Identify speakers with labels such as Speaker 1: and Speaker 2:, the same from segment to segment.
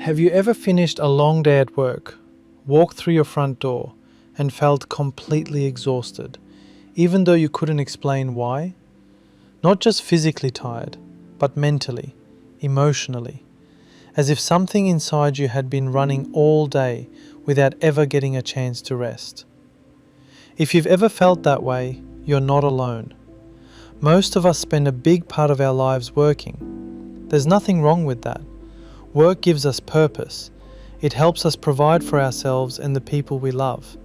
Speaker 1: Have you ever finished a long day at work, walked through your front door, and felt completely exhausted, even though you couldn't explain why? Not just physically tired, but mentally, emotionally, as if something inside you had been running all day without ever getting a chance to rest. If you've ever felt that way, you're not alone. Most of us spend a big part of our lives working. There's nothing wrong with that. Work gives us purpose. It helps us provide for ourselves and the people we love.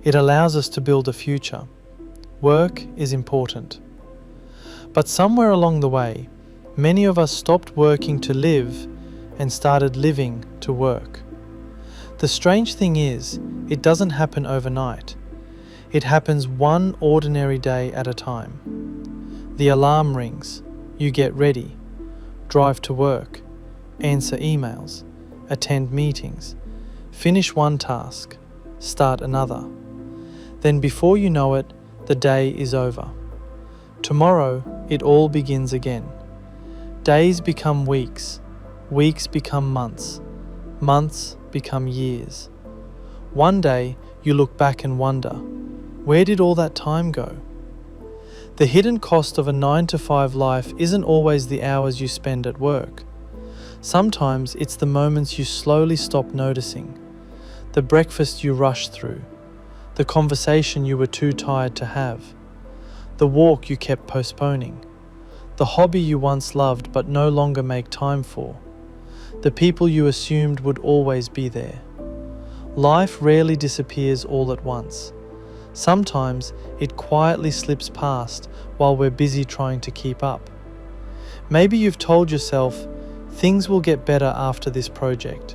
Speaker 1: It allows us to build a future. Work is important. But somewhere along the way, many of us stopped working to live and started living to work. The strange thing is, it doesn't happen overnight. It happens one ordinary day at a time. The alarm rings, you get ready, drive to work, answer emails, attend meetings, finish one task, start another. Then before you know it, the day is over. Tomorrow, it all begins again. Days become weeks, weeks become months, months become years. One day, you look back and wonder, where did all that time go? The hidden cost of a 9-to-5 life isn't always the hours you spend at work. Sometimes it's the moments you slowly stop noticing, the breakfast you rushed through, the conversation you were too tired to have, the walk you kept postponing, the hobby you once loved but no longer make time for, the people you assumed would always be there. Life rarely disappears all at once. Sometimes it quietly slips past while we're busy trying to keep up. Maybe you've told yourself, things will get better after this project.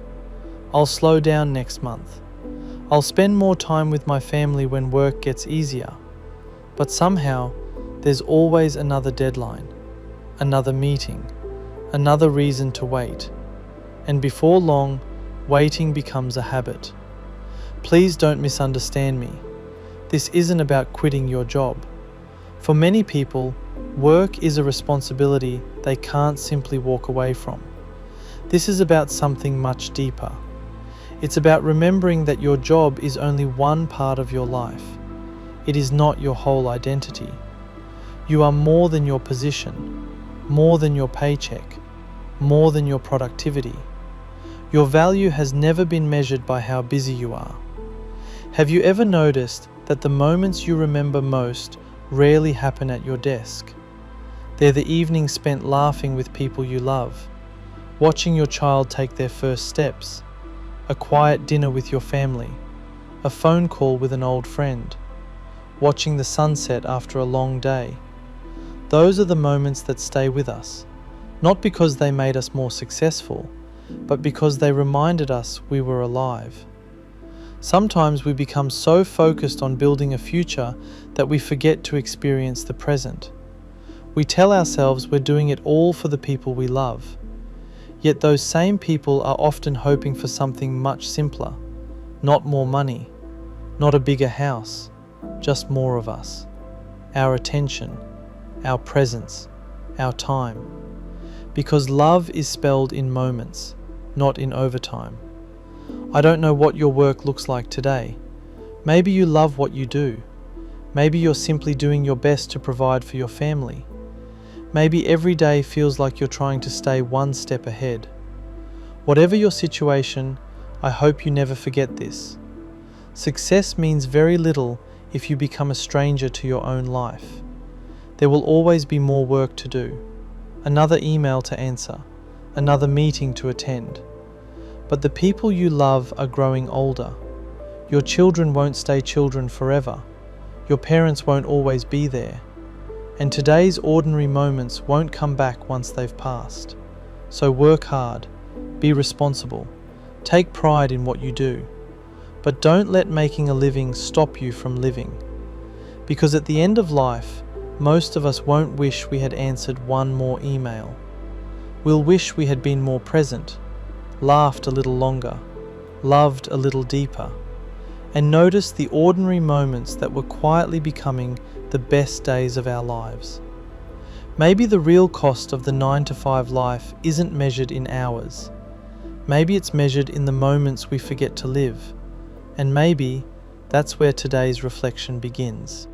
Speaker 1: I'll slow down next month. I'll spend more time with my family when work gets easier. But somehow, there's always another deadline, another meeting, another reason to wait. And before long, waiting becomes a habit. Please don't misunderstand me. This isn't about quitting your job. For many people, work is a responsibility they can't simply walk away from. This is about something much deeper. It's about remembering that your job is only one part of your life. It is not your whole identity. You are more than your position, more than your paycheck, more than your productivity. Your value has never been measured by how busy you are. Have you ever noticed that the moments you remember most rarely happen at your desk? They're the evenings spent laughing with people you love, watching your child take their first steps, a quiet dinner with your family, a phone call with an old friend, watching the sunset after a long day. Those are the moments that stay with us, not because they made us more successful, but because they reminded us we were alive. Sometimes we become so focused on building a future that we forget to experience the present. We tell ourselves we're doing it all for the people we love. Yet those same people are often hoping for something much simpler. Not more money, not a bigger house, just more of us. Our attention, our presence, our time. Because love is spelled in moments, not in overtime. I don't know what your work looks like today. Maybe you love what you do. Maybe you're simply doing your best to provide for your family. Maybe every day feels like you're trying to stay one step ahead. Whatever your situation, I hope you never forget this. Success means very little if you become a stranger to your own life. There will always be more work to do, another email to answer, another meeting to attend. But the people you love are growing older. Your children won't stay children forever. Your parents won't always be there. And today's ordinary moments won't come back once they've passed. So work hard, be responsible, take pride in what you do. But don't let making a living stop you from living. Because at the end of life, most of us won't wish we had answered one more email. We'll wish we had been more present, laughed a little longer, loved a little deeper, and noticed the ordinary moments that were quietly becoming the best days of our lives. Maybe the real cost of the 9-to-5 life isn't measured in hours. Maybe it's measured in the moments we forget to live. And maybe that's where today's reflection begins.